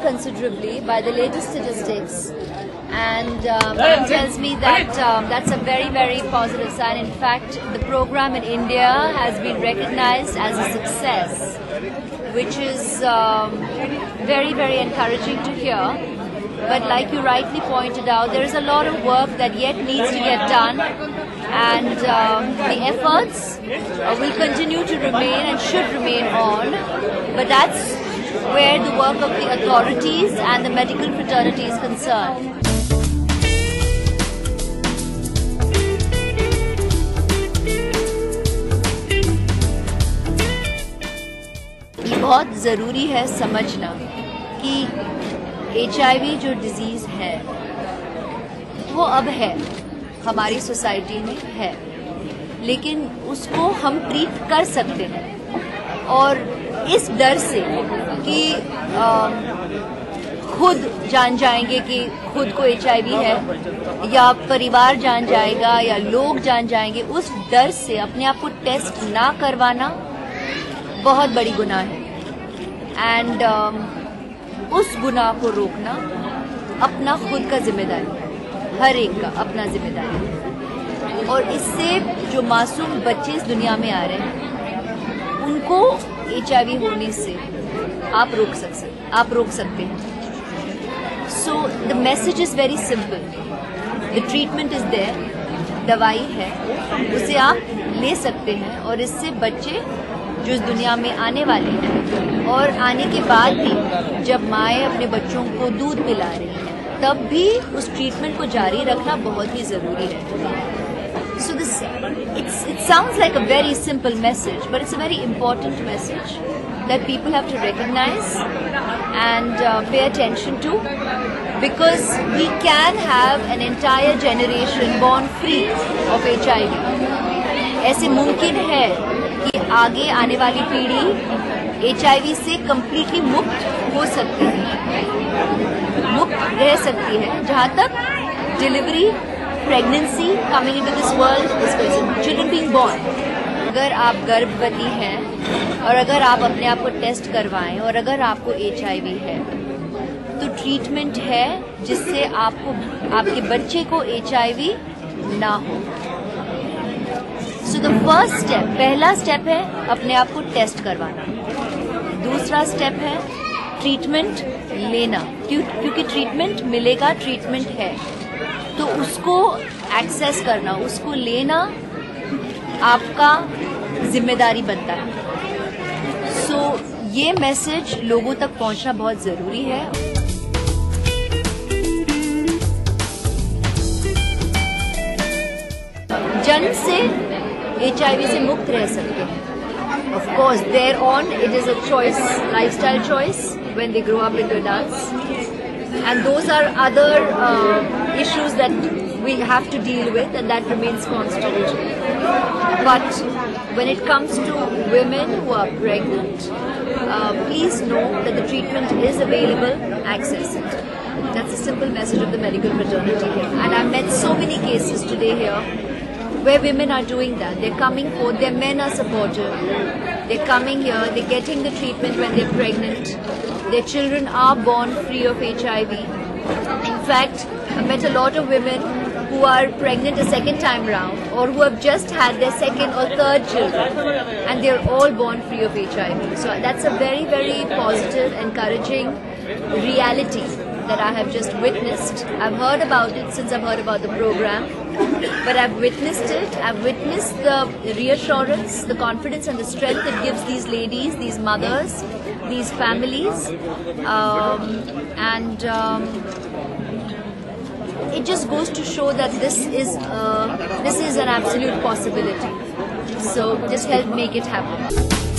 considerably by the latest statistics, and it tells me that that's a very, very positive sign. In fact, the program in India has been recognized as a success, which is very, very encouraging to hear. But like you rightly pointed out, there is a lot of work that yet needs to get done, and the efforts will continue to remain and should remain on. But that's where the work of the authorities and the medical fraternity is concerned. बहुत ज़रूरी है समझना कि HIV जो disease है वो अब है, हमारी सोसाइटी में है, लेकिन उसको हम ट्रीट कर सकते हैं। और इस डर से कि खुद जान जाएंगे कि खुद को HIV है, या परिवार जान जाएगा, या लोग जान जाएंगे, उस डर से अपने आप को टेस्ट ना करवाना बहुत बड़ी गुनाह है। एंड उस गुनाह को रोकना अपना खुद का जिम्मेदारी, हर एक का अपना जिम्मेदारी। और इससे जो मासूम बच्चे इस दुनिया में आ रहे हैं उनको HIV होने से आप रोक सकते हैं। So the message is very simple, the treatment is there, दवाई है, उसे आप ले सकते हैं। और इससे बच्चे जो इस दुनिया में आने वाले हैं और आने के बाद भी जब माएँ अपने बच्चों को दूध पिला रही हैं तब भी उस ट्रीटमेंट को जारी रखना बहुत ही ज़रूरी है। So this it sounds like a very simple message, but it's a very important message that people have to recognize and pay attention to, because we can have an entire generation born free of HIV. ऐसे मुमकिन है कि आगे आने वाली पीढ़ी HIV से completely मुक्त हो सकती है, मुक्त रह सकती है। जहाँ तक delivery, pregnancy, coming into this world, children being born, अगर आप गर्भवती हैं और अगर आप अपने आप को टेस्ट करवाएं और अगर आपको HIV है तो ट्रीटमेंट है जिससे आपको, आपके बच्चे को HIV ना हो। सो द फर्स्ट स्टेप, पहला स्टेप है अपने आप को टेस्ट करवाना। दूसरा स्टेप है ट्रीटमेंट लेना, क्योंकि ट्रीटमेंट मिलेगा, ट्रीटमेंट है तो उसको एक्सेस करना, उसको लेना आपका जिम्मेदारी बनता है। सो ये मैसेज लोगों तक पहुंचना बहुत ज़रूरी है। जन्म से HIV से मुक्त रह सकते हैं। Of course, thereon it is a choice, lifestyle choice when they grow up into adults, and those are other issues that we have to deal with, and that remains constant. But when it comes to women who are pregnant, please know that the treatment is available, access it. That's a simple message of the medical fraternity here, and I've met so many cases today here where women are doing that. They're coming forth, their men are supportive, they're coming here, they're getting the treatment when they're pregnant, their children are born free of HIV. In fact, I met a lot of women who are pregnant a second time round, or who have just had their second or third children, and they're all born free of HIV. So that's a very, very positive, encouraging reality that I have just witnessed. I've heard about it since I've heard about the program, but I've witnessed it. I've witnessed the reassurance, the confidence and the strength it gives these ladies, these mothers, these families, and it just goes to show that this is an absolute possibility. So just help make it happen.